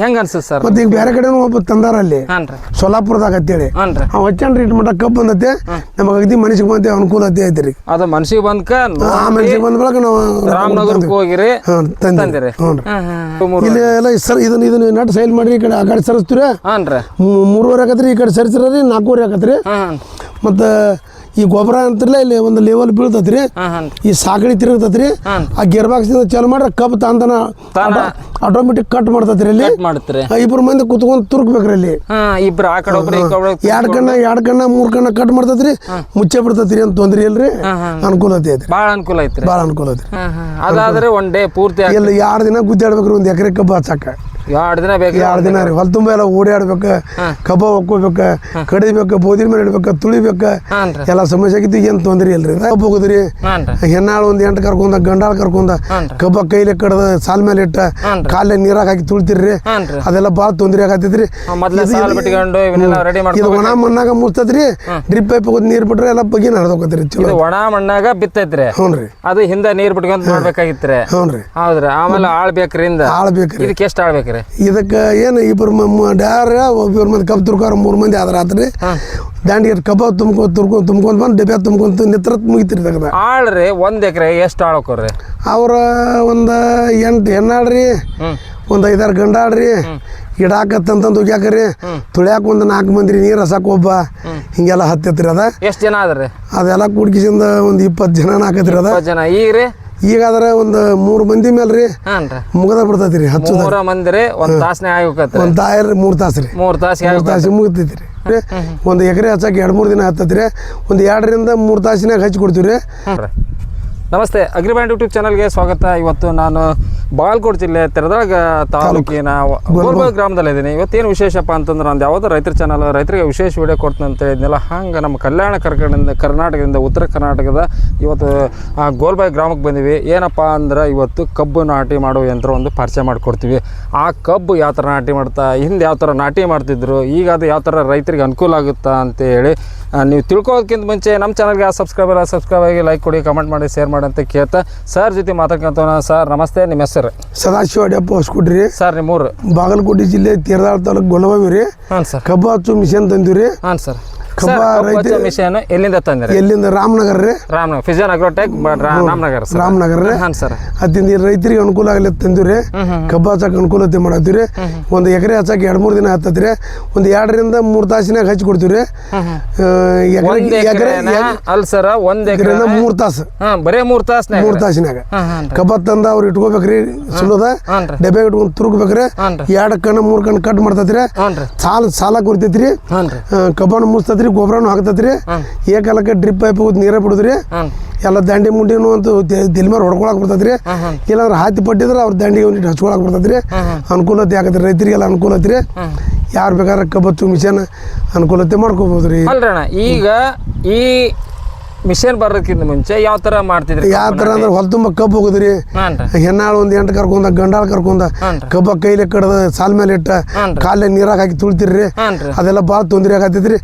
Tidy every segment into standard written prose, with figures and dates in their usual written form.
ಹೆಂಗ ಅನ್ಸುತ್ತೆ ಸರ್? ಮತ್ತೆ ಈಗ ಬೇರೆ ಕಡೆ ಒಬ್ಬ ತಂದಾರ ಅಲ್ಲಿ ಸೊಲ್ಲಾಪುರದಾಗ ಅಂತೇಳಿ ಅವ್ ಹಚ್ಚನ್ರಿ ಇಟ್ ಮಟ್ಟ ಕಬ್ಬು ಬಂದತ್ತೆ ನಮಗ ಅಗದಿ ಮನಸ್ಸಿಗೆ ಬಂತೆ ಅನುಕೂಲತೆ ಐತ್ರಿ. ಅದ ಮನಸ್ಸಿಗೆ ಬಂದ್ಕ ಆ ಮನಸ್ಸಿಗೆ ಬಂದ ಬಳಿಕ ನಾವು ರಾಮನಗರಕ್ಕೆ ಹೋಗಿರಿ ತಂದಿರಿ. ಇಲ್ಲಿ ಎಲ್ಲ ಸರ್ ಇದನ್ನ ನಟ್ ಸೈಲ್ ಮಾಡ್ರಿ ಈ ಕಡೆ ಆ ಕಡೆ ಸರಿಸ್ತೀರ 3.5 ಆಕತ್ರಿ, ಈ ಕಡೆ ಸರಿಸಿರಿ 4.5 ಆಕತ್ರಿ. ಮತ್ತ ಈ ಗೊಬ್ಬರ ಅಂತಿರ್ಲ ಇಲ್ಲಿ ಒಂದು ಲೆವೆಲ್ ಬೀಳ್ತತ್ರಿ, ಈ ಸಾಕಣೆ ತಿರುಗತತ್ರಿ. ಆ ಗೇರ್ ಬಾಕ್ಸ್ ಚಾಲು ಮಾಡ್ರೆ ಕಬ್ಬು ತಾನ ಆಟೋಮೆಟಿಕ್ ಕಟ್ ಮಾಡ್ತತ್ರಿ. ಅಲ್ಲಿ 2 ಮಂದಿ ಕುತ್ಕೊಂಡ್ ತುರ್ಕ್ಬೇಕ್ರಿ. ಅಲ್ಲಿ 2 ಕಣ್ಣ 3 ಕಣ್ಣ ಕಟ್ ಮಾಡ್ತತ್ರಿ, ಮುಚ್ಚೆ ಬಿಡ್ತತ್ರಿ. ಅಂತ ತೊಂದ್ರೆ ಇಲ್ರಿ, ಅನುಕೂಲತೆ ಐತ್ರಿ. ಭಾಳ ಅನುಕೂಲ ಐತ್ರಿ, ಭಾಳ ಅನುಕೂಲ ಐತ್ರಿ. ಅದಾದ್ರೆ ಒನ್ ಡೇ ಪೂರ್ತಿ ಇಲ್ಲ 2 ದಿನ ಗುದ್ದಾಡ್ಬೇಕ್ರಿ 1 ಎಕರೆ ಕಬ್ಬು ಹಚ್ಚಾಕ. 2 ದಿನ ಬೇಕು. 2 ದಿನ ರೀ. ಹೊಲ ತುಂಬ ಎಲ್ಲ ಓಡಾಡ್ಬೇಕ, ಕಬ್ಬ ಒಕ್ಕೋಬೇಕ, ಕಡಿಬೇಕ, ಬೋದಿನ ಮೇಲೆ ಇಡ್ಬೇಕ, ತುಳಿಬೇಕ, ಎಲ್ಲ ಸಮಸ್ಯೆ ಆಗಿದ್ದು ಏನ್ ತೊಂದ್ರೆ ಇಲ್ರಿ. ಕಬ್ಬ ಹೋಗುದ್ರಿ ಹೆಣ್ಣಾಳು 1 8 ಕರ್ಕೊಂಡ ಗಂಡಾಳ ಕರ್ಕೊಂಡ ಕಬ್ಬ ಕೈಲೆ ಕಡ್ದ ಸಾಲ್ ಮೇಲೆ ಇಟ್ಟ ಕಾಲ ನೀರಾಗ ಹಾಕಿ ತುಳಿತಿರ್ರಿ. ಅದೆಲ್ಲ ಭಾಳ ತೊಂದ್ರೆ ಆಗತ್ತೈತ್ರಿ. ಇದು ಒಣ ಮಣ್ಣಾಗ ಮುಸ್ತತ್ರಿ, ಡ್ರಿಪ್ ಪೈಪ್ ಹೋಗೋದು ನೀರ್ ಬಿಟ್ರೆ ಎಲ್ಲ ಬಗ್ಗಿ ಹರಿದೋಕತ್ರಿ. ಚಲೋ ಒಣ ಮಣ್ಣಾಗ ಬಿತ್ತೈತ್ರಿ. ಹ್ಞೂನ್ರಿ. ಅದು ಹಿಂದೆ ನೀರ್ ಬಿಟ್ಕೊಂತ ಮಾಡ್ಬೇಕಾಗಿತ್ರಿ. ಹ್ಞೂನ್ರಿ. ಹೌದ್ರಿ. ಆಮೇಲೆ ಆಳ್ ಬೇಕ್ರಿ. ಆಳ್ ಬೇಕ್ರಿ. ಇದಕ್ಕೆ ಎಷ್ಟು ಆಳ್ ಬೇಕ್ರಿ? ಇದಕ್ಕೆ ಏನು 2 ಡ್ಯಾರ 1 ಮಂದಿ ಕಬ್ಬು ತುರ್ಕಾರ 3 ಮಂದಿ ಆದ್ರ ಆತ್ರಿ. ದಾಂಡಿಗೆ ಕಬ್ಬ ತುಂಬ್ಕೊಂಡ್ ಬಂದು ಡಬ್ಬೆ ತುಂಬ್ಕೊಂತ ನಿತ್ರ ಮುಗಿತಿರಿ. ತಗದ ಆಳ್ರಿ 1 ಎಕರೆ ಎಷ್ಟು ಆಳ್ ಹಾಕೋರಿ? ಅವ್ರ ಒಂದು 8 ಹೆಣ್ಣಾಳ್ರಿ, ಒಂದು 5-6 ಗಂಡಾಳ್ರಿ. ಗಿಡಾಕತ್ತಂತಂದು ಹೋಗ್ಯಾಕ್ರಿ, ತುಳ್ಯಾಕ 4 ಮಂದಿ, ನೀರು ಹಸಕ್ ಒಬ್ಬ, ಹಿಂಗೆಲ್ಲ ಹತ್ತೈತ್ರಿ. ಅದ ಎಷ್ಟು ಜನ ಅದ್ರಿ? ಅದೆಲ್ಲ ಕುಡ್ಕಿಸಿಂದ ಒಂದು 20 ಜನ ಹಾಕತ್ರಿ. ಅದ ಈಗಾದ್ರೆ ಒಂದು 3 ಮಂದಿ ಮೇಲ್ರಿ ಮುಗದ ಬಿಡ್ತೈತ್ರಿ. 3 ಮಂದಿ 1 ತಾಸನೇ ಆಗೋಕತ್ರಿ. 1 ತಾಯರ್ 3 ತಾಸು ರೀ. 3 ತಾಸು ಮುಗಿತೈತ್ರಿ. 1 ಎಕರೆ ಹಚ್ಚಕ್ಕೆ 2-3 ದಿನ ಹತ್ತತ್ರಿ. ಒಂದು 2 ರಿಂದ 3 ತಾಸಿನಾಗ ಹಚ್ಚಿ ಕೊಡ್ತೀವಿ ರೀ. ನಮಸ್ತೆ, ಅಗ್ರಿಬ್ಯಾಂಡ್ ಯೂಟ್ಯೂಬ್ ಚಾನಲ್ಗೆ ಸ್ವಾಗತ. ಇವತ್ತು ನಾನು ಬಾಗಲಕೋಟೆ ಜಿಲ್ಲೆ ತೆರದಾಳ ತಾಲೂಕಿನ ಗೋಲ್ಬಾಗ್ ಗ್ರಾಮದಲ್ಲಿದ್ದೀನಿ. ಇವತ್ತೇನು ವಿಶೇಷಪ್ಪ ಅಂತಂದ್ರೆ ನಂದು ಯಾವುದೋ ರೈತರ ಚಾನಲ್ ರೈತರಿಗೆ ವಿಶೇಷ ವಿಡಿಯೋ ಕೊಡ್ತೀನಿ ಅಂತ ಹೇಳಿದ್ನಲ್ಲ, ಹಂಗೆ ನಮ್ಮ ಕಲ್ಯಾಣ ಕರ್ನಾಟಕದಿಂದ ಉತ್ತರ ಕರ್ನಾಟಕದ ಇವತ್ತು ಗೋಲ್ಬಾಗ್ ಗ್ರಾಮಕ್ಕೆ ಬಂದೀವಿ. ಏನಪ್ಪ ಅಂದ್ರೆ ಇವತ್ತು ಕಬ್ಬು ನಾಟಿ ಮಾಡೋ ಯಂತ್ರ ಒಂದು ಪರಿಚಯ ಮಾಡಿಕೊಡ್ತೀವಿ. ಆ ಕಬ್ಬು ಯಾವ ಥರ ನಾಟಿ ಮಾಡ್ತಾ, ಹಿಂದೆ ಯಾವ ಥರ ನಾಟಿ ಮಾಡ್ತಿದ್ರು, ಈಗ ಅದು ಯಾವ ಥರ ರೈತರಿಗೆ ಅನುಕೂಲ ಆಗುತ್ತಾ ಅಂತೇಳಿ ನೀವು ತಿಳ್ಕೊಳ್ಳೋದಕ್ಕಿಂತ ಮುಂಚೆ ನಮ್ಮ ಚಾನಲ್ಗೆ ಸಬ್ಸ್ಕ್ರೈಬ್ ಆಗಿ ಲೈಕ್ ಕೊಡಿ, ಕಮೆಂಟ್ ಮಾಡಿ, ಶೇರ್ ಮಾಡಿ ಅಂತ ಕೇಳ್ತಾ ಸರ್ ಜೊತೆ ಮಾತಾಡ್ಕೊಂತವನ. ಸರ್ ನಮಸ್ತೆ, ನಿಮ್ಮ ಹೆಸರು? ಸದಾಶಿವ ಅಡ್ಯಪ್ಪ ಹೊಸಕೊಡ್ರಿ ಸರ್. ನಿಮ್ಮೂರು? ಬಾಗಲಕೋಟೆ ಜಿಲ್ಲೆ ತೀರದಾಳ ತಾಲೂಕು ಗೊಲಬಾವಿ ರೀ. ಹಾಂ ಸರ್. ಕಬ್ಬು ಹಚ್ಚು ಮಿಷನ್ ತಂದಿವ್ರಿ. ಹಾಂ ಸರ್. ಮಿಷನ್ ಎಲ್ಲಿಂದ ತಂದ್ರಿ? ಎಲ್ಲಿಂದ? ರಾಮನಗರ ರೀ. ರಾಮನಗರ ಫಿಜನ್ ಅಗ್ರೋಟೆಕ್ ರಾಮನಗರ. ರಾಮನಗರ ರೀ. ಹಾಂ ಸರ್. ಅದಿಂದ ರೈತರಿಗೆ ಅನುಕೂಲ ಆಗಲಿ ತಂದಿವ್ರಿ. ಕಬ್ಬು ಹಚ್ಚಕ್ಕೆ ಅನುಕೂಲತೆ ಮಾಡತ್ತೀವ್ರಿ. 1 ಎಕರೆ ಹಚ್ಚಕ್ಕೆ 2-3 ದಿನ ಹತ್ತತ್ರಿ. ಒಂದು 2 ರಿಂದ 3 ತಾಸಿನಾಗ ಹಚ್ಚಿ ಕೊಡ್ತೀವ್ರಿ. ಅಲ್ಲ ಸರ್, 1 ಎಕರೆ 3 ತಾಸು. ಬರೇ 3 ತಾಸಿನಾಗ ಕಬ್ಬ ತಂದ ಅವ್ರು ಇಟ್ಕೋಬೇಕ್ರಿ. ಸುಲದ ಡಬ್ಬೆ ಇಟ್ಕೊಂಡು ತುರುಕ್ಬೇಕ್ರಿ. 2 ಕಣ್ಣು 3 ಕಣ್ಣು ಕಟ್ ಮಾಡ್ತತ್ರಿ. ಸಾಲ ಕೊಡ್ತೈತ್ರಿ. ಕಬ್ಬನ ಮುಸ್ತತ್ರಿ, ಗೊಬ್ಬರನು ಹಾಕ್ತತ್ರಿ. ಏಕಾಲಕ್ಕೆ ಡ್ರಿಪ್ ಪೈಪ್ ನೀರ ಬಿಡುದ್ರಿ. ಎಲ್ಲ ದಂಡಿ ಮುಂಡಿನು ಅಂತ ದಿಲ್ಮಾರ್ ಹೊಡ್ಕೊಳಕ್ ಬರ್ತೈತ್ರಿ. ಇಲ್ಲಾಂದ್ರೆ ಹಾತಿ ಪಟ್ಟಿದ್ರೆ ಅವ್ರ ದಂಡಿಗೆ ಒಂದಿಟ್ಟು ಹಚ್ಕೊಳಕ್ ಬರ್ತೈತ್ರಿ. ಅನುಕೂಲತೆ ಆಗತ್ರಿ, ರೈತರಿಗೆಲ್ಲ ಅನುಕೂಲತ್ರಿ. ಯಾರು ಬೇಕಾದ್ರೆ ಕಬ್ಬತ್ತು ಮಿಷನ್ ಅನುಕೂಲತೆ ಮಾಡ್ಕೋಬೋದ್ರಿ. ಅಲ್ರಣ್ಣ, ಈಗ ಈ ಮಿಷನ್ ಬರೋದಕ್ಕಿಂತ ಮುಂಚೆ ಯಾವ ತರ ಮಾಡ್ತಿದ್ರಿ? ಯಾವ ತರ ಅಂದ್ರೆ ಹೊಲ ತುಂಬ ಕಬ್ಬು ಹೋಗುದ್ರಿ. ಹೆಣ್ಣಾಳು 1 8 ಕರ್ಕೊಂಡ ಗಂಡಾಳ ಕರ್ಕೊಂಡ ಕಬ್ಬ ಕೈಲೆ ಕಡ್ದ ಸಾಲ್ ಮೇಲೆ ಇಟ್ಟ ಕಾಲ ನೀರಾಗ ಹಾಕಿ ತುಳಿತಿರ್ರಿ. ಅದೆಲ್ಲ ಭಾಳ ತೊಂದ್ರೆ ಆಗತ್ತೈತ್ರಿ.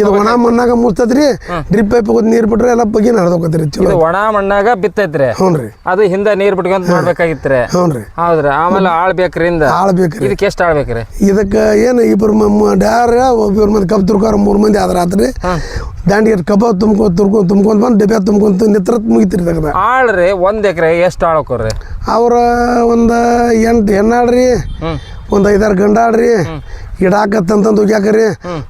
ಇದು ಒಣ ಮಣ್ಣಾಗ ಮುಸ್ತತ್ರಿ, ಡ್ರಿಪ್ ಪೈಪ್ ಹೋಗೋದು ನೀರ್ ಬಿಟ್ರೆ ಎಲ್ಲ ಬಗ್ಗಿ ಹರಿದೋಕತ್ರಿ. ಚಲೋ. ಒಣ ಮಣ್ಣಾಗ ಬಿತ್ತೈತ್ರಿ. ಹ್ಞೂನ್ರಿ. ಅದು ಹಿಂದೆ ನೀರ್ ಬಿಟ್ಕೊಂತ ಮಾಡ್ಬೇಕಾಗಿತ್ರಿ. ಹ್ಞೂನ್ರಿ. ಹೌದ್ರಿ. ಆಮೇಲೆ ಆಳ್ ಬೇಕ್ರಿ. ಆಳ್ ಬೇಕ್ರಿ. ಇದಕ್ಕೆ ಎಷ್ಟು ಆಳ್ ಬೇಕ್ರಿ? ಇದಕ್ಕೆ ಏನು 2 ಡ್ಯಾರ 1 ಮಂದಿ ಕಬ್ಬು ತುರ್ಕಾರ 3 ಮಂದಿ ಆದ್ರ ಆತ್ರಿ. ದಾಂಡಿಗೆ ಕಬ್ಬ ತುಂಬ್ಕೊಂಡ್ ಬಂದು ಡಬ್ಬೆ ತುಂಬ್ಕೊಂತ ನಿತ್ರ ಮುಗಿತಿರಿ. ತಗದ ಆಳ್ರಿ 1 ಎಕರೆ ಎಷ್ಟು ಆಳ್ ಹಾಕೋರಿ? ಅವ್ರ ಒಂದು 8 ಹೆಣ್ಣಾಳ್ರಿ, ಒಂದು 5-6 ಗಂಡಾಳ್ರಿ. ಗಿಡಾಕತ್ತಂತಂದು ಹೋಗ್ಯಾಕ್ರಿ,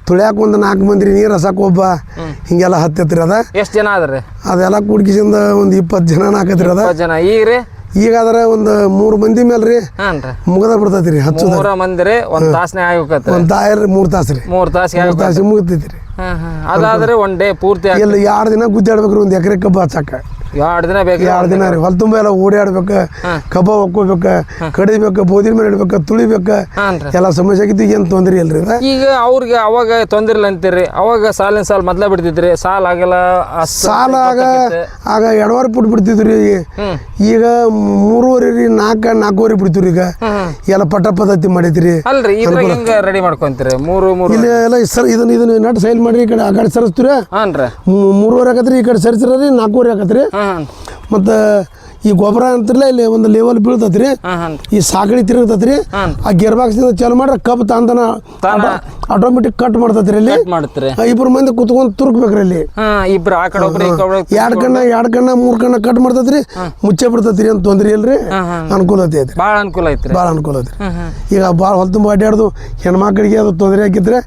ತುಳ್ಯಾಕ 4 ಮಂದಿ, ನೀರು ಹಸಕ್ ಒಬ್ಬ, ಹಿಂಗೆಲ್ಲ ಹತ್ತೈತ್ರಿ. ಅದ ಎಷ್ಟು ಜನ ಅದ್ರಿ? ಅದೆಲ್ಲ ಕುಡ್ಕಿಸಿಂದ ಒಂದು 20 ಜನ ಹಾಕತ್ರಿ. ಅದ ಜನ ಈಗಾದ್ರೆ ಒಂದು 3 ಮಂದಿ ಮೇಲ್ರಿ ಮುಗದ ಬಿಡ್ತೈತ್ರಿ. 3 ಮಂದಿ 1 ತಾಸನೇ ಆಗೋಕತ್ರಿ. 1 ತಾಯರ್ 3 ತಾಸು ರೀ. 3 ತಾಸು ಮುಗಿತೈತ್ರಿ. ಅದಾದ್ರೆ 1 ಡೇ ಪೂರ್ತಿ. ಇಲ್ಲ 2 ದಿನ ಗುದ್ದಾಡ್ಬೇಕ್ರಿ 1 ಎಕರೆ ಕಬ್ಬು ಹಚ್ಚಕ್ಕ. 2 ದಿನ ಬೇಕು. 2 ದಿನ ರೀ. ಹೊಲ ತುಂಬ ಎಲ್ಲ ಓಡಾಡ್ಬೇಕ, ಕಬ್ಬ ಒಕ್ಕೋಬೇಕ, ಕಡಿಬೇಕ, ಬೋದಿನ ಮೇಲೆ ಇಡ್ಬೇಕ, ತುಳಿಬೇಕ, ಎಲ್ಲ ಸಮಸ್ಯೆ ಆಗಿದ್ದು ಏನ್ ತೊಂದ್ರೆ ಇಲ್ರಿ. ಈಗ ಅವ್ರಿಗೆ ಅವಾಗ ತೊಂದ್ರೆ ಇಲ್ಲ ಅಂತೀರಿ. ಅವಾಗ ಸಾಲಿನ ಸಾಲ ಮೊದ್ಲ ಬಿಡ್ತಿದ್ರಿ, ಸಾಲ ಆಗಲ್ಲ. ಸಾಲ ಆಗ 2.5 ಫುಟ್ ಬಿಡ್ತಿದ್ರಿ. ಈಗ 3.5 ರೀ, 4.5 ಬಿಡ್ತೀವ್ರಿ. ಈಗ ಎಲ್ಲ ಪಟ್ಟ ಪದ್ಧತಿ ಮಾಡೈತ್ರಿ. ಅಲ್ರಿ, ಹೆಂಗ ರೆಡಿ ಮಾಡ್ಕೊಂತೀರಿ? 3 ಇಲ್ಲ ಎಲ್ಲ ಸರ್ ಇದನ್ನ ನಟ್ ಸೈಲ್ ಮಾಡ್ರಿ. ಈ ಕಡೆ ಆ ಕಡೆ ಸರಿಸ್ತೀರ. 3.5 ಆಕತ್ರಿ. ಈ ಕಡೆ ಸರಿಸಿರಿ 4.5 ಆಕತ್ರಿ. ಮತ್ತು ಈ ಗೊಬ್ಬರ ಅಂತಿರ್ಲ ಇಲ್ಲಿ ಒಂದು ಲೆವೆಲ್ ಬೀಳ್ತೈತ್ರಿ ಈ ಸಾಗಣಿ ತಿರುಗತೈತ್ರಿ ಆ ಗೇರ್ ಬಾಕ್ಸಿಂದ ಚಾಲು ಮಾಡ್ರೆ ಕಬ್ಬು ತಾಂತನ ಆಟೋಮೆಟಿಕ್ ಕಟ್ ಮಾಡ್ತೈತ್ರಿ ಇಲ್ಲಿ ಇಬ್ರು ಮಂದಿ ಕುತ್ಕೊಂಡು ತುರ್ಕ್ಬೇಕ್ರಿ ಇಲ್ಲಿ ಇಬ್ರು ಆ ಕಡೆ ಒಬ್ರು ಎರಡು ಕಣ್ಣ ಮೂರ್ ಕಣ್ಣ ಕಟ್ ಮಾಡ್ತೈತ್ರಿ ಮುಚ್ಚೆ ಬಿಡ್ತೈತ್ರಿ ಅಂತ ತೊಂದ್ರೆ ಇಲ್ರಿ ಅನುಕೂಲತೆ ಐತ್ರಿ ಭಾಳ ಅನುಕೂಲ ಐತ್ರಿ ಭಾಳ ಅನುಕೂಲ ಐತ್ರಿ ಈಗ ಭಾಳ ಹೊತ್ತು ತುಂಬ ಅಡ್ಡಾಡ್ದು ಹೆಣ್ಮಕ್ಳಿಗೆ ಅದು ತೊಂದರೆ ಹಾಕಿದ್ರೆ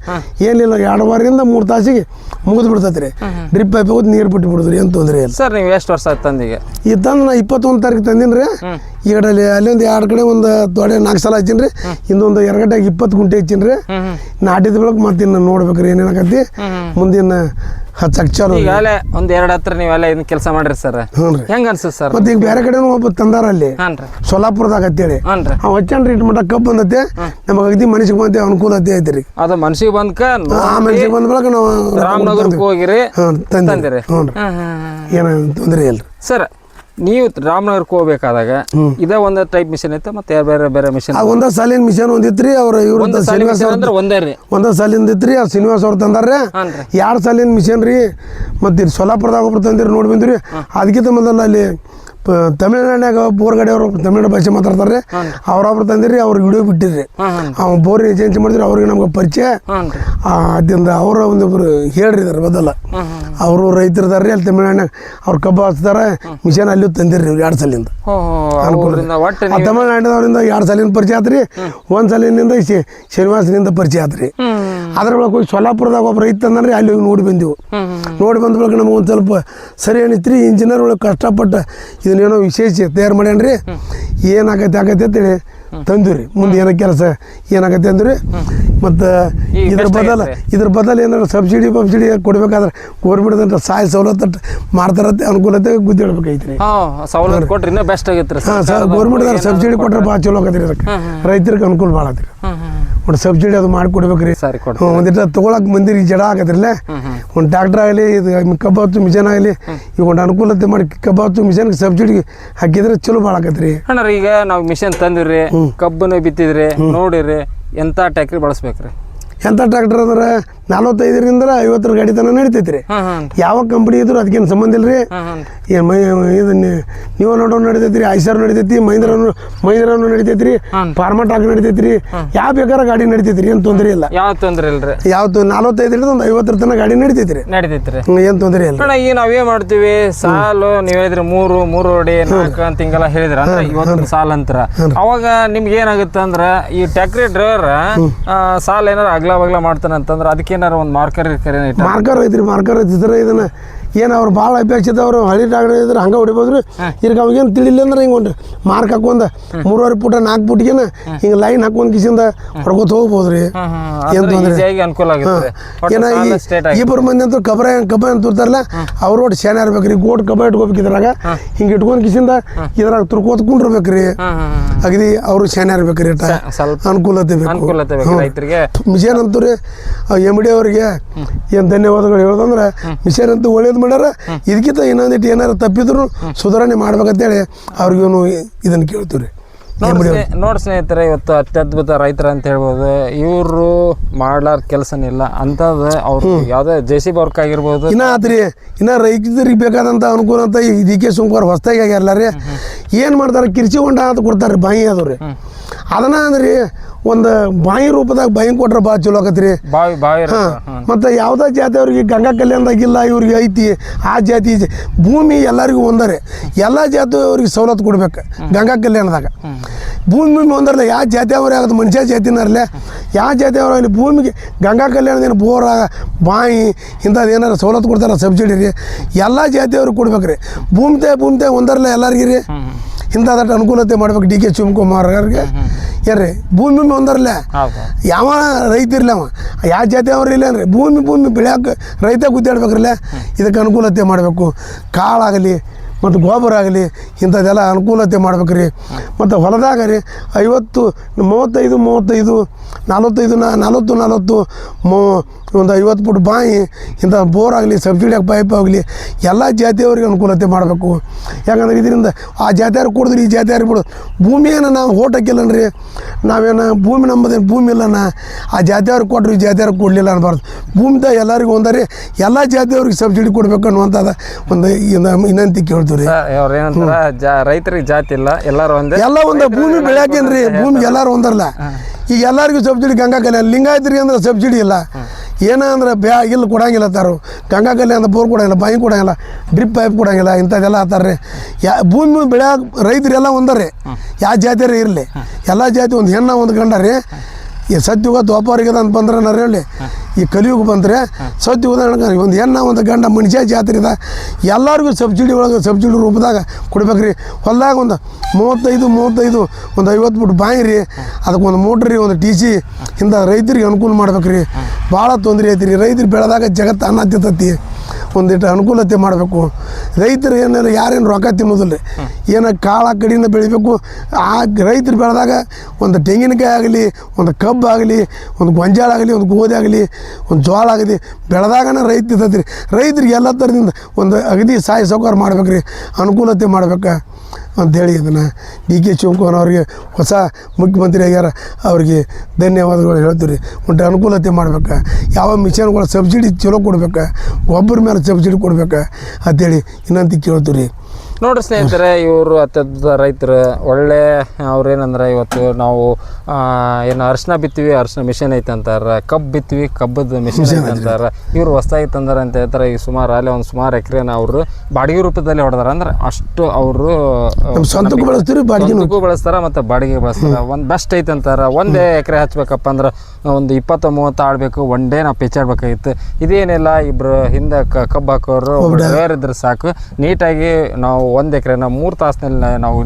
ಏನಿಲ್ಲ 2 ವಾರದಿಂದ 3 ತಾಸಿಗೆ ಮುಗಿದು ಬಿಡ್ತೈತ್ರಿ ಡ್ರಿಪ್ ಪೈಪ್ ಹೋಗಿ ನೀರು ಬಿಟ್ಟು ಬಿಡುದ್ರಿ ಏನು ತೊಂದರೆ ಇಲ್ಲ ಸರ್ ನೀವು ಎಷ್ಟು ವರ್ಷ ಆಯ್ತು ತಂದೀಗ ಈ ತಂದು ನಾ 21 ತಾರೀಕು ತಂದಿನಿ ಈ ಕಡೆ ಅಲ್ಲೊಂದು 2 ಕಡೆ ಒಂದು ತೊಡೆ 4 ಸಲ ಹಚ್ಚಿನ್ರಿ ಇನ್ನೊಂದು 2 ಗಂಟೆಗೆ 20 ಗುಂಟೆ ಹಚ್ಚಿನ್ರಿ ನಾಟಿದ ಬೆಳಕು ಮತ್ತೆ ಇನ್ನು ನೋಡ್ಬೇಕ್ರಿ ಏನೇನಾಕತಿ ಮುಂದಿನ ಹಚ್ಚಕ್ ಚಾಲು ಈಗಾಗಲೇ ಒಂದ್ 2 ಹತ್ರ ನೀವೆಲ್ಲ ಇದನ್ನ ಕೆಲಸ ಮಾಡ್ರಿ ಸರ್ ಹೆಂಗ ಅನ್ಸುತ್ತೆ ಸರ್ ಮತ್ತೆ ಈಗ ಬೇರೆ ಕಡೆನೂ ಒಬ್ಬ ತಂದಾರ ಅಲ್ಲಿ ಸೊಲ್ಲಾಪುರದಾಗ ಅಂತೇಳಿ ಅವ್ ಹಚ್ಚನ್ರಿ ಇಟ್ ಮಟ್ಟ ಕಬ್ಬು ಬಂದತ್ತೆ ನಮಗೆ ಅಗದಿ ಮನಸ್ಸಿಗೆ ಬಂದೆ ಅನುಕೂಲತೆ ಐತ್ರಿ ಅದು ಮನಸ್ಸಿಗೆ ಬಂದ್ಕ ಆ ಮನಸ್ಸಿಗೆ ಬಂದ ಬಳಿಕ ನಾವು ರಾಮನಗರಕ್ಕೆ ಹೋಗಿರಿ ತಂದಿರಿ ಏನ ತೊಂದರೆ ಇಲ್ರಿ ಸರ್ ನೀವು ರಾಮನಗರಕ್ಕೆ ಹೋಗ್ಬೇಕಾದಾಗ ಇದೇ ಒಂದೇ ಟೈಪ್ ಮಿಷನ್ ಐತೆ ಮತ್ತೆ ಬೇರೆ ಬೇರೆ ಮಿಷನ್ ಒಂದ ಸಾಲಿನ ಮಿಷನ್ ಒಂದಿತ್ರಿ ಅವ್ರ ಇವ್ರ ಶ್ರೀನಿವಾಸ ಒಂದೇ ರೀ ಒಂದ ಸಾಲಿಂದ ಇತ್ರಿ ಅವ್ರ ಶ್ರೀನಿವಾಸ ಅವ್ರು ತಂದಾರ್ರಿ 2 ಸಾಲಿನ ಮಿಷನ್ ರೀ ಮತ್ತೆ ಸೊಲ್ಲಾಪುರದಾಗ ಒಬ್ರು ತಂದಿರಿ ನೋಡಿ ಬಂದಿರಿ ಅದಕ್ಕಿಂತ ಮೊದಲ ಅಲ್ಲಿ ತಮಿಳ್ನಾಡಿನಾಗ ಬೋರ್ಗಡೆ ಅವರು ತಮಿಳ್ನಾಡು ಭಾಷೆ ಮಾತಾಡ್ತಾರೆ ಅವ್ರೊಬ್ರು ತಂದಿರಿ ಅವ್ರಿಗೆ ವಿಡಿಯೋ ಬಿಟ್ಟಿರಿ ಅವ್ನು ಬೋರ್ ಚೇಂಜ್ ಮಾಡಿದ್ರಿ ಅವ್ರಿಗೆ ನಮ್ಗೆ ಪರಿಚಯ ಅದಿಂದ ಅವರ ಒಂದೊಬ್ರು ಹೇಳ್ರಿ ಇದಾರೆ ಬದಲ್ಲ ಅವರು ರೈತರಿದಾರ್ರಿ ಅಲ್ಲಿ ತಮಿಳ್ನಾಡಿನಾಗ ಅವ್ರು ಕಬ್ಬು ಹಚ್ತಾರೆ ಮಿಷನ್ ಅಲ್ಲಿ ತಂದಿರಿ 2 ಸಾಲಿಂದ ತಮಿಳ್ನಾಡಿನವರಿಂದ 2 ಸಾಲಿನ ಪರಿಚಯ ಆತ್ರಿ 1 ಸಾಲಿನಿಂದ ಶ್ರೀನಿವಾಸನಿಂದ ಪರಿಚಯ ಆತ್ರಿ ಅದ್ರ ಬಳಿಕ ಹೋಗಿ ಸೊಲ್ಲಾಪುರದಾಗ ಒಬ್ಬ ರೈತ ತಂದ್ರಿ ಅಲ್ಲಿ ಹೋಗಿ ನೋಡಿ ಬಂದೆವು ನೋಡಿ ಬಂದ ಬಳಿಕ ನಮ್ಗೆ ಒಂದು ಸ್ವಲ್ಪ ಸರಿ ಅನಿಸ್ತ್ರಿ ಇಂಜಿನಿಯರ್ ಒಳಗೆ ಕಷ್ಟಪಟ್ಟು ಇದನ್ನೇನೋ ವಿಶೇಷ ತಯಾರು ಮಾಡ್ಯಾನ್ರಿ ಏನಾಗತ್ತೆ ಅಂತೇಳಿ ತಂದಿವ್ರಿ ಮುಂದೆ ಏನೋ ಕೆಲಸ ಏನಾಗತ್ತೆ ಅಂದ್ರಿ ಮತ್ತು ಇದ್ರ ಬದಲು ಏನಾದ್ರು ಸಬ್ಸಿಡಿ ಕೊಡ್ಬೇಕಾದ್ರೆ ಗೋರ್ಮೆಂಟ್ ಸಹಾಯ ಸವಲತ್ತು ಮಾಡ್ತಾರತ್ತೆ ಅನುಕೂಲತೆ ಗುದ್ದಿಡ್ಬೇಕೈತ್ರಿ ಸವಲತ್ತು ಕೊಟ್ರಿ ಬೆಸ್ಟ್ ಆಗೈತ್ರಿ ಗೋರ್ಮೆಂಟ್ ಸಬ್ಸಿಡಿ ಕೊಟ್ರೆ ಭಾಳ ಚಲೋ ಆಗತ್ರಿ ಅದಕ್ಕೆ ರೈತರಿಗೆ ಅನುಕೂಲ ಭಾಳ ಆತ್ರಿ ಒಂದು ಸಬ್ಸಿಡಿ ಅದು ಮಾಡಿಕೊಡ್ಬೇಕ್ರಿ ಒಂದಿಟ್ಟು ತೊಗೊಳಕ್ ಮಂದಿರಿಗೆ ಜಡ ಆಗತ್ತಿರಲ್ಲ ಒಂದು ಟ್ರ್ಯಾಕ್ಟರ್ ಆಗಲಿ ಇದು ಕಬ್ಬು ಹಚ್ಚು ಮಿಷನ್ ಆಗಲಿ ಈಗ ಒಂದು ಅನುಕೂಲತೆ ಮಾಡಿ ಕಬ್ಬು ಹಚ್ಚು ಮಿಷನ್ಗೆ ಸಬ್ಸಿಡಿ ಹಾಕಿದ್ರೆ ಚಲೋ ಭಾಳ ಆಗತ್ರಿ ಅಣ್ಣ ಈಗ ನಾವು ಮಿಷನ್ ತಂದಿವ್ರಿ ಕಬ್ಬನ್ನು ಬಿತ್ತಿದ್ರಿ ನೋಡಿರಿ ಎಂತ ಟ್ಯಾಕ್ರಿ ಬಳಸ್ಬೇಕ್ರಿ ಎಂಥ ಟ್ರ್ಯಾಕ್ಟರ್ ಅಂದ್ರೆ 45ರಿಂದ 50 ಗಾಡಿ ತನಕ ನಡಿತೈತ್ರಿ ಯಾವ ಕಂಪ್ನಿ ಇದ್ರು ಅದಕ್ಕೇನು ಸಂಬಂಧ ಇಲ್ರಿ ಇದು ನೀವು ನೋಡೋ ನಡಿತೈತ್ರಿ ಐಸರ್ ನಡಿತೈತಿ ಮಹೀಂದ್ರನು ನಡಿತೈತ್ರಿ ಫಾರ್ಮಾಟಾಕ್ ನಡಿತೈತ್ರಿ ಯಾವ ಬೇಕಾರ ಗಾಡಿ ನಡಿತೈತ್ರಿ ಏನು ತೊಂದರೆ ಇಲ್ಲ ಯಾವ ತೊಂದರೆ ಇಲ್ರಿ ಯಾವ್ದು 45ರಿಂದ ಒಂದು 50 ತನಕ ಗಾಡಿ ನಡಿತೈತ್ರಿ ಏನು ತೊಂದರೆ ಇಲ್ಲ ಈಗ ನಾವೇನ್ ಮಾಡ್ತೀವಿ ಸಾಲು ನೀವ್ ಹೇಳಿದ್ರಿ 3 ಅಡಿ 4 ಅಂತ ಹಿಂಗೆಲ್ಲ ಹೇಳಿದ್ರ ಅಂದ್ರೆ ಇವತ್ತು ಸಾಲ್ ಅಂತರ ಅವಾಗ ನಿಮ್ಗೆ ಏನಾಗುತ್ತೆ ಅಂದ್ರ ಈ ಟ್ಯಾಕ್ರಿ ಡ್ರೈವರ್ ಸಾಲ್ ಏನಾರ ಅಗ್ಲ ಮಾಡ್ತಾನೆ ಅಂತಂದ್ರೆ ಅದಕ್ಕೆ ಏನಾರ ಒಂದು ಮಾರ್ಕರ್ ಐತಿದ್ರೆ ಇದನ್ನ ಏನು ಅವ್ರು ಭಾಳ ಅಪೇಕ್ಷಿತ ಅವರು ಹಳಿ ಟ್ರಾಕ್ಟರ್ ಇದ್ರೆ ಹಂಗೆ ಹೊಡಿಬೋದ್ರಿ ಈಗ ಅವಾಗೇನು ತಿಳಿಲ್ಲ ಅಂದ್ರೆ ಹಿಂಗೆ ಒಂದು ಮಾರ್ಕ್ ಹಾಕೊಂಡ್ 3.5 ಫುಟ್ 4 ಫುಟ್ಗೇನ ಹಿಂಗೆ ಲೈನ್ ಹಾಕೊಂಡ್ ಕಿಸಿಂದ ಹೊಡ್ಕೊತ ಹೋಗ್ಬೋದ್ರಿ ಏನು ತೊಂದರೆ ಏನ ಇಬ್ಬರು ಮಂದಿ ಅಂತೂ ಕಬ್ಬ ಅಂತ ತುರ್ತಾರಲ್ಲ ಅವ್ರು ಒಟ್ಟು ಶಾನೆ ಇರ್ಬೇಕ್ರಿ ಗೋಟ್ ಕಬ್ಬ ಇಟ್ಕೋಬೇಕು ಇದ್ರಾಗ ಹಿಂಗೆ ಇಟ್ಕೊಂಡ್ ಕಿಸಿಂದ ಇದ್ರಾಗ ತುರ್ಕೋತ್ ಕುಂಡಿರ್ಬೇಕ್ರಿ ಅಗದಿ ಅವರು ಶಾನೆ ಇರ್ಬೇಕ್ರಿ ಅನುಕೂಲತೆ ಬೇಕು ಮಿಷನ್ ಅಂತೂ ರೀ MD ಅವ್ರಿಗೆ ಏನು ಧನ್ಯವಾದಗಳು ಹೇಳೋದಂದ್ರೆ ಮಿಷನ್ ಅಂತೂ ಒಳ್ಳೇದು ಮಾಡ್ಯಾರ ಇದಕ್ಕಿಂತ ಇನ್ನೊಂದಿಟ್ಟು ಏನಾರು ತಪ್ಪಿದ್ರು ಸುಧಾರಣೆ ಮಾಡ್ಬೇಕಂತೇಳಿ ಅವ್ರಿಗೂ ಇದನ್ನು ಕೇಳ್ತೀವಿ ನೋಡಿ ಸ್ನೇಹಿತರೆ ಇವತ್ತು ಅತ್ಯದ್ಭುತ ರೈತರ ಅಂತ ಹೇಳ್ಬೋದು ಇವರು ಮಾಡ್ಲಾರ ಕೆಲಸನಿಲ್ಲ ಅಂತದ ಅವ್ರು ಯಾವ್ದೇ JCB ವರ್ಕ್ ಆಗಿರ್ಬೋದು ಇನ್ನ ಆತ್ರಿ ಇನ್ನ ರೈತರಿಗೆ ಬೇಕಾದಂತ ಅನುಕೂಲ ಅಂತ ಈ DK ಶಿವಕುಮಾರ್ ಹೊಸದಾಗಿ ಆಗ್ಯಾರಲ್ಲ ರೀ ಏನು ಮಾಡ್ತಾರೆ ಕಿರ್ಚಿ ಹೊಂಡ ಅಂತ ಕೊಡ್ತಾರೆ ಬಾಯಿ ಅದಾವ್ರಿ ಅದನ್ನ ಅಂದ್ರಿ ಒಂದು ಬಾಯಿ ರೂಪದಾಗ ಬಾಯಿ ಕೊಟ್ರೆ ಭಾಳ ಚಲೋ ಆಕತ್ರಿ ಮತ್ತು ಯಾವುದೇ ಜಾತಿ ಅವ್ರಿಗೆ ಗಂಗಾ ಕಲ್ಯಾಣದಾಗಿಲ್ಲ ಇವ್ರಿಗೆ ಐತಿ ಆ ಜಾತಿ ಭೂಮಿ ಎಲ್ಲರಿಗೂ ಒಂದರೆ ಎಲ್ಲ ಜಾತಿ ಅವ್ರಿಗೆ ಸವಲತ್ತು ಕೊಡ್ಬೇಕು ಗಂಗಾ ಕಲ್ಯಾಣದಾಗ ಭೂಮಿ ಒಂದರಲ್ಲ ಯಾವ ಜಾತಿ ಅವ್ರೆ ಆಗೋದು ಮನುಷ್ಯ ಜಾತಿನಾರಲ್ಲೇ ಯಾವ ಜಾತಿ ಅವ್ರ ಅಲ್ಲಿ ಭೂಮಿಗೆ ಗಂಗಾ ಕಲ್ಯಾಣದೇನು ಬೋರ ಬಾಯಿ ಇಂಥದ್ದು ಏನಾರು ಸವಲತ್ತು ಕೊಡ್ತಾರೆ ಸಬ್ಸಿಡಿ ರೀ ಎಲ್ಲ ಜಾತಿ ಅವ್ರಿಗೆ ಕೊಡ್ಬೇಕು ರೀ ಭೂಮಿತೆ ಒಂದರಲ್ಲ ಎಲ್ಲರಿಗೆ ರೀ ಇಂಥದಟ್ಟು ಅನುಕೂಲತೆ ಮಾಡ್ಬೇಕು DK ಶಿವಕುಮಾರ್ ಅವ್ರಿಗೆ ಏನ್ರಿ ಭೂಮಿ ಒಂದರಲ್ಲ ಯಾವ ರೈತ ಇರಲಿ ಅವ ಯಾವ ಜಾತಿ ಅವ್ರು ಇಲ್ಲ ಅಂದ್ರೆ ಭೂಮಿ ಬೆಳೆಯೋಕೆ ರೈತ ಗುದ್ದಾಡ್ಬೇಕ್ರಲ್ಲ ಇದಕ್ಕೆ ಅನುಕೂಲತೆ ಮಾಡಬೇಕು ಕಾಳಾಗಲಿ ಮತ್ತು ಗೊಬ್ಬರ ಆಗಲಿ ಇಂಥದ್ದೆಲ್ಲ ಅನುಕೂಲತೆ ಮಾಡ್ಬೇಕ್ರಿ ಮತ್ತು ಹೊಲದಾಗ ರೀ 50 35 40 40 ಒಂದು 50 ಫುಟ್ ಬಾವಿ ಇಂಥ ಬೋರ್ ಆಗಲಿ ಸಬ್ಸಿಡಿಯಾಗಿ ಪೈಪ್ ಆಗಲಿ ಎಲ್ಲ ಜಾತಿಯವ್ರಿಗೆ ಅನುಕೂಲತೆ ಮಾಡಬೇಕು. ಯಾಕಂದ್ರೆ ಇದರಿಂದ ಆ ಜಾತಿಯವ್ರಿಗೆ ಕೊಡಿದ್ರೆ ಈ ಜಾತಿಯವ್ರಿಗೆ ಬಿಡೋದು. ಭೂಮಿಯನ್ನು ನಾವು ಓಟಕ್ಕಿಲ್ಲನ್ರಿ, ನಾವೇನು ಭೂಮಿ ನಮ್ಮದೇನು ಭೂಮಿ ಇಲ್ಲನ ಆ ಜಾತಿಯವ್ರಿಗೆ ಕೊಟ್ಟರು ಈ ಜಾತಿಯವ್ರಿಗೆ ಕೊಡಲಿಲ್ಲ ಅನ್ನಬಾರ್ದು. ಭೂಮಿದಾಗ ಎಲ್ಲರಿಗೂ ಒಂದರೆ ಎಲ್ಲ ಜಾತಿಯವ್ರಿಗೆ ಸಬ್ಸಿಡಿ ಕೊಡ್ಬೇಕು ಅನ್ನುವಂಥದ್ದು ಒಂದು ವಿನಂತಿ ಕೇಳ್ತೀವಿ ರೀ. ಅವ್ರು ಏನಂತಾರ ರೈತರಿಗೆ ಜಾತಿ ಇಲ್ಲ, ಎಲ್ಲರೂ ಒಂದೇ, ಎಲ್ಲ ಒಂದೇ. ಭೂಮಿ ಬೆಳೆಯಾಕೇನ್ರಿ, ಭೂಮಿ ಎಲ್ಲರೂ ಒಂದರಲ್ಲ. ಈಗ ಎಲ್ಲರಿಗೂ ಸಬ್ಸಿಡಿ ಗಂಗಾ ಕಲ್ಯಾಣ, ಲಿಂಗಾಯತರಿಗೆ ಅಂದ್ರೆ ಸಬ್ಸಿಡಿ ಇಲ್ಲ. ಏನಂದ್ರೆ ಇಲ್ಲಿ ಕೊಡಂಗಿಲ್ಲ ತಾರು, ಗಂಗಾ ಕಲ್ಯಾಣ ಅಂದ್ರೆ ಬೋರ್ ಕೊಡಂಗಿಲ್ಲ, ಬಾಯಿ ಕೊಡಂಗಿಲ್ಲ, ಡ್ರಿಪ್ ಪೈಪ್ ಕೊಡಂಗಿಲ್ಲ, ಇಂಥದ್ದೆಲ್ಲ ಆತಾರ್ರಿ. ಭೂಮಿ ಬೆಳೆಯಾಕ ರೈತರೆಲ್ಲ ಒಂದರಿ, ಯಾವ ಜಾತಿಯರೇ ಇರಲಿ ಎಲ್ಲ ಜಾತಿ ಒಂದು ಹೆಣ್ಣ ಒಂದು ಗಂಡ ರೀ. ಈ ಸತ್ಯುಗ ದ್ವಾಪರಿಗೆ ಅಂತ ಬಂದ್ರೆ ನಾನು ಹೇಳಿ, ಈ ಕಲಿಯುಗ ಬಂದರೆ ಸತ್ಯುಗದ ಒಂದು ಹೆಣ್ಣ ಒಂದು ಗಂಡ ಮನುಷ್ಯ ಜಾತ್ರೆ ಇದೆ. ಎಲ್ಲರಿಗೂ ಸಬ್ಸಿಡಿ ಒಳಗೆ ಸಬ್ಸಿಡಿ ರೂಪದಾಗ ಕೊಡ್ಬೇಕ್ರಿ. ಹೊಲ್ದಾಗ ಒಂದು 35 ಒಂದು 50 ಫುಟ್ ಬಾಯಿ ರೀ, ಅದಕ್ಕೆ ಒಂದು ಮೋಟ್ರಿ, ಒಂದು TC ಇಂಥ ರೈತರಿಗೆ ಅನುಕೂಲ ಮಾಡ್ಬೇಕ್ರಿ. ಭಾಳ ತೊಂದರೆ ಐತಿ ರೀ. ರೈತರು ಬೆಳೆದಾಗ ಜಗತ್ತು ಅನ್ನತ್ತಿರ್ತೈತಿ, ಒಂದಿಟ್ಟು ಅನುಕೂಲತೆ ಮಾಡಬೇಕು. ರೈತರು ಏನೆಲ್ಲ ಯಾರೇನು ರೊಕ್ಕ ತಿನ್ನೋದಿಲ್ಲ ರೀ, ಏನೋ ಕಾಳು ಕಡಿನ ಬೆಳಿಬೇಕು. ಆ ರೈತರು ಬೆಳೆದಾಗ ಒಂದು ತೆಂಗಿನಕಾಯಿ ಆಗಲಿ, ಒಂದು ಕಬ್ಬು ಆಗಲಿ, ಒಂದು ಗೊಂಜಾಳ ಆಗಲಿ, ಒಂದು ಗೋಧಿ ಆಗಲಿ, ಒಂದು ಜೋಳ ಆಗಲಿ ಬೆಳೆದಾಗನ ರೈತ ಇರ್ತೈತಿ ರೀ. ರೈತರಿಗೆ ಎಲ್ಲ ಥರದಿಂದ ಒಂದು ಅಗದಿ ಸಹಾಯ ಸಹಕಾರ ಮಾಡ್ಬೇಕ್ರಿ, ಅನುಕೂಲತೆ ಮಾಡ್ಬೇಕು ಅಂಥೇಳಿ ಇದನ್ನು DK ಶಿವಕುಮಾರ್ ಅವರಿಗೆ ಹೊಸ ಮುಖ್ಯಮಂತ್ರಿ ಆಗ್ಯಾರ, ಅವ್ರಿಗೆ ಧನ್ಯವಾದಗಳು ಹೇಳ್ತೀವಿ ರೀ. ಒಟ್ಟು ಅನುಕೂಲತೆ ಮಾಡ್ಬೇಕು, ಯಾವ ಮಿಷನ್ಗಳ ಸಬ್ಸಿಡಿ ಚಲೋ ಕೊಡ್ಬೇಕು, ಗೊಬ್ಬರ ಮೇಲೆ ಸಬ್ಸಿಡಿ ಕೊಡ್ಬೇಕು ಅಂಥೇಳಿ ವಿನಂತಿ ಕೇಳ್ತೀವಿ ರೀ. ನೋಡ್ರಿ ಸ್ನೇಹಿತರೆ, ಇವರು ಅತ್ಯದ್ಭುತ ರೈತರು. ಒಳ್ಳೆ ಅವ್ರೇನಂದ್ರೆ ಇವತ್ತು ನಾವು ಏನು ಅರಿಶಿನ ಬಿತ್ತೀವಿ, ಅರಿಶಿನ ಮಿಷನ್ ಐತೆ ಅಂತಾರೆ, ಕಬ್ಬು ಬಿತ್ತೀವಿ, ಕಬ್ಬದ ಮಿಷನ್ ಐತೆ ಅಂತಾರೆ. ಇವರು ಹೊಸ್ದಾಗಿ ತಂದಾರ ಅಂತ ಹೇಳ್ತಾರೆ. ಈ ಸುಮಾರು ಅಲ್ಲೇ ಒಂದು ಸುಮಾರು ಎಕರೆನ ಅವರು ಬಾಡಿಗೆ ರೂಪದಲ್ಲಿ ಹೊಡೆದಾರ. ಅಂದ್ರೆ ಅಷ್ಟು ಅವರು ಸ್ವಂತಕ್ಕೂ ಬೆಳೆಸ್ತೀರಿ, ಬಾಡಿಗೆಗೂ ಬೆಳೆಸ್ತಾರ ಮತ್ತು ಬಾಡಿಗೆ ಬೆಳೆಸ್ತಾರ. ಒಂದು ಬೆಸ್ಟ್ ಐತೆ ಅಂತಾರೆ. ಒಂದೇ ಎಕರೆ ಹಚ್ಬೇಕಪ್ಪ ಅಂದ್ರೆ ಒಂದು 20-30 ಆಡಬೇಕು, ಒನ್ ಡೇ ನಾವು ಪೆಚ್ಚಾಡ್ಬೇಕಾಗಿತ್ತು. ಇದೇನಿಲ್ಲ, ಇಬ್ಬರು ಹಿಂದೆ ಕಬ್ಬು ಹಾಕೋರು ಡ್ರೈವರ್ ಇದ್ರೆ ಸಾಕು, ನೀಟಾಗಿ ನಾವು 1 ಎಕರೆನ 3 ತಾಸಿನಲ್ಲಿ ನಾವು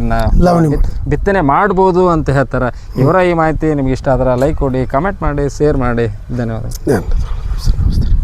ಬಿತ್ತನೆ ಮಾಡ್ಬೋದು ಅಂತ ಹೇಳ್ತಾರೆ. ಇವರ ಈ ಮಾಹಿತಿ ನಿಮ್ಗೆ ಇಷ್ಟ ಆದ್ರೆ ಲೈಕ್ ಕೊಡಿ, ಕಮೆಂಟ್ ಮಾಡಿ, ಶೇರ್ ಮಾಡಿ. ಧನ್ಯವಾದ.